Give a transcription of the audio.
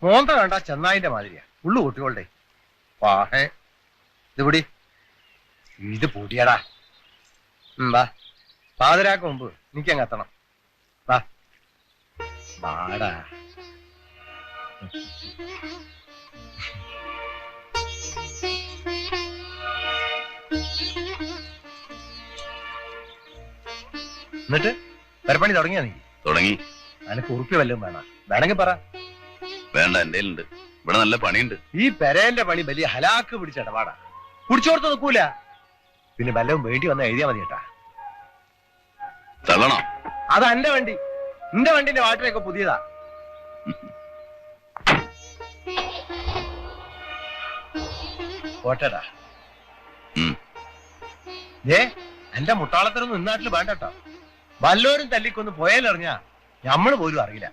മോന്ത കണ്ട ചെന്നായിന്റെ മാതിരിയാ ഉള്ളു കുട്ടികളുടെ വാഹേ ഇത് പൊടി ഇത് പൊടിയടാ വാ പാതിരാക്ക് മുമ്പ് എനിക്കങ്ങ് എത്തണം വാ വാടാ എന്നിട്ട് പെരപ്പണി തുടങ്ങിയാ നീ തുടങ്ങി. അതിന് കുറുപ്പി വല്ലതും വേണം വേണമെങ്കിൽ പറ. വേണ്ട, എന്റെ ഉണ്ട്. ഇവിടെ നല്ല പണിയുണ്ട്. ഈ പെരേന്റെ പണി വലിയ ഹലാക്ക് പിടിച്ച ഇടപാടാ. കുടിച്ചോർത്ത് നിൽക്കൂല. പിന്നെ വല്ലതും വേണ്ടി വന്ന എഴുതിയാ മതി കേട്ടാ. തള്ളണോ? അത് എന്റെ വണ്ടി. നിന്റെ വണ്ടിന്റെ വാട്ടറൊക്കെ പുതിയതാ. പോട്ടേടാ. എന്റെ മുട്ടാളത്തിനൊന്നും ഇന്നാട്ടിൽ വേണ്ടട്ടോ. വല്ലോരും തല്ലിക്കൊന്ന് പോയാലറിഞ്ഞാ ഞമ്മള് പോലും അറിയില്ല.